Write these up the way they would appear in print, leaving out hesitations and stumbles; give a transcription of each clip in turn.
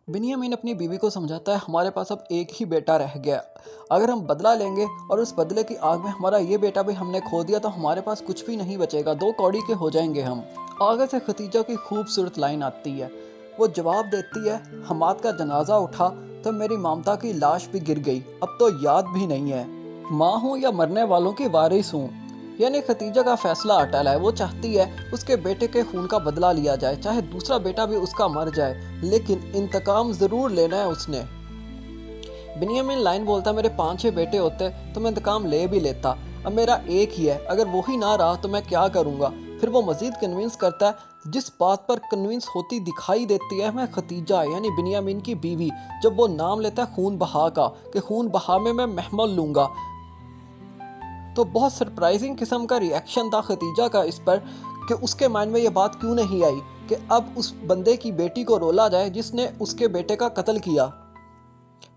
बिन्यामीन अपनी बीवी को समझाता है, हमारे पास अब एक ही बेटा रह गया। अगर हम बदला लेंगे और उस बदले की आग में हमारा ये बेटा भी हमने खो दिया तो हमारे पास कुछ भी नहीं बचेगा, दो कौड़ी के हो जाएंगे हम। आगे से खतीजा की खूबसूरत लाइन आती है। वो जवाब देती है, हमाद का जनाजा उठा तो मेरी ममता की लाश भी गिर गई, अब तो याद भी नहीं है। माँ हूँ या मरने वालों की वारिस हूँ। यानी खतीजा का फैसला अटल है। वो चाहती है उसके बेटे के खून का बदला लिया जाए, चाहे दूसरा बेटा भी उसका मर जाए, लेकिन इंतकाम जरूर लेना है उसने। बिन्यामीन लाइन बोलता, मेरे 5-6 बेटे होते तो मैं इंतकाम ले भी लेता, अब मेरा एक ही है, अगर वो ही ना रहा तो मैं क्या करूँगा। फिर वो मजीद कन्विंस करता है। जिस बात पर कन्विंस होती दिखाई देती है मैं खतीजा यानी बिन्यामीन की बीवी, जब वो नाम लेता है खून बहा का, कि खून बहा में मैं महमल लूँगा। तो बहुत सरप्राइजिंग किस्म का रिएक्शन था खतीजा का इस पर, कि उसके माइंड में ये बात क्यों नहीं आई कि अब उस बंदे की बेटी को रोला जाए जिसने उसके बेटे का कत्ल किया।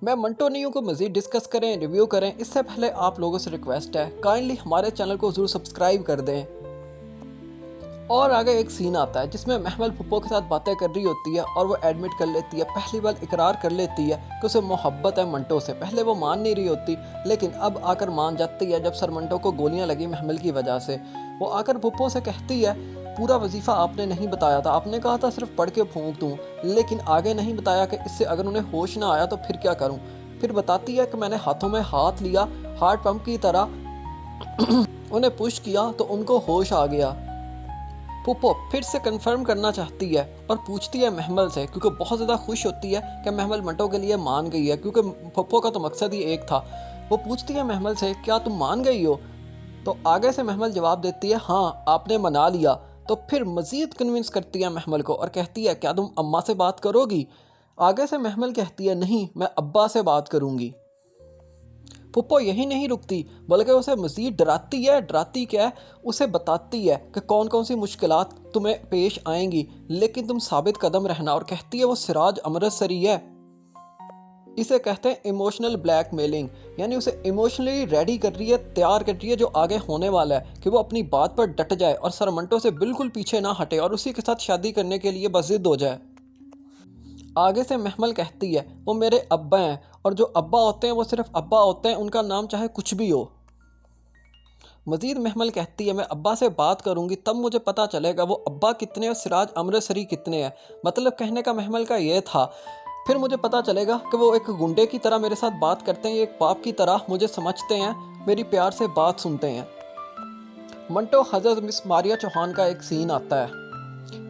मैं मंटो न्यू को मज़ीद डिस्कस करें, रिव्यू करें, इससे पहले आप लोगों से रिक्वेस्ट है, काइंडली हमारे चैनल को ज़रूर सब्सक्राइब कर दें। और आगे एक सीन आता है जिसमें महमल पुप्पो के साथ बातें कर रही होती है और वो एडमिट कर लेती है, पहली बार इकरार कर लेती है कि उसे मोहब्बत है मंटो से। पहले वो मान नहीं रही होती, लेकिन अब आकर मान जाती है जब सर मंटो को गोलियां लगी महमल की वजह से। वो आकर पुप्पो से कहती है, पूरा वजीफ़ा आपने नहीं बताया था, आपने कहा था सिर्फ पढ़ के फूंक दूँ, लेकिन आगे नहीं बताया कि इससे अगर उन्हें होश ना आया तो फिर क्या करूँ। फिर बताती है कि मैंने हाथों में हाथ लिया, हार्ट पंप की तरह उन्हें पुश किया तो उनको होश आ गया। पुप्पो फिर से कंफर्म करना चाहती है और पूछती है महमल से, क्योंकि बहुत ज़्यादा खुश होती है कि महमल मंटो के लिए मान गई है, क्योंकि पुप्पो का तो मकसद ही एक था। वो पूछती है महमल से, क्या तुम मान गई हो? तो आगे से महमल जवाब देती है, हाँ आपने मना लिया। तो फिर मज़ीद कन्विंस करती है महमल को और कहती है, क्या तुम अम्मा से बात करोगी? आगे से महमल कहती है, नहीं मैं अब्बा से बात करूँगी। पुप्पो यही नहीं रुकती, बल्कि उसे मज़ीद डराती है। डराती क्या है, उसे बताती है कि कौन कौन सी मुश्किलात तुम्हें पेश आएंगी, लेकिन तुम साबित कदम रहना। और कहती है वो सिराज अमृतसरी है। इसे कहते हैं इमोशनल ब्लैकमेलिंग, यानी उसे इमोशनली रेडी कर रही है, तैयार कर रही है जो आगे होने वाला है, कि वो अपनी बात पर डट जाए और सरमंटो से बिल्कुल पीछे ना हटे और उसी के साथ शादी करने के लिए बस जिद हो जाए। आगे से महमल कहती है, वो मेरे अब्बा हैं, और जो अब्बा होते हैं वो सिर्फ अब्बा होते हैं, उनका नाम चाहे कुछ भी हो। मजीद महमल कहती है, मैं अब्बा से बात करूंगी तब मुझे पता चलेगा वो अब्बा कितने और सिराज अमृतसरी कितने हैं। मतलब कहने का महमल का ये था, फिर मुझे पता चलेगा कि वो एक गुंडे की तरह मेरे साथ बात करते हैं, एक बाप की तरह मुझे समझते हैं, मेरी प्यार से बात सुनते हैं। मंटो हजरत मिस मारिया चौहान का एक सीन आता है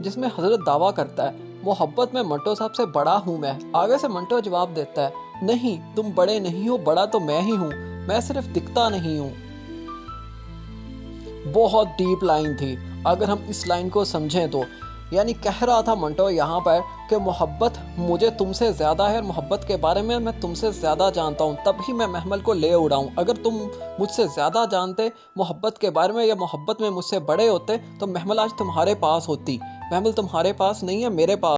जिसमें हजरत दावा करता है, मोहब्बत में मंटो साहब से बड़ा हूँ मैं। आगे से मंटो जवाब देता है, नहीं तुम बड़े नहीं हो, बड़ा तो मैं ही हूँ, मैं सिर्फ दिखता नहीं हूँ। बहुत डीप लाइन थी अगर हम इस लाइन को समझें तो। यानी कह रहा था मंटो यहाँ पर कि मोहब्बत मुझे तुमसे ज़्यादा है और मोहब्बत के बारे में मैं तुमसे ज़्यादा जानता हूँ, तभी मैं महमल को ले उड़ाऊँ। अगर तुम मुझसे ज़्यादा जानते मोहब्बत के बारे में या मोहब्बत में मुझसे बड़े होते तो महमल आज तुम्हारे पास होती। महमल तुम्हारे पास नहीं है, मेरे पास।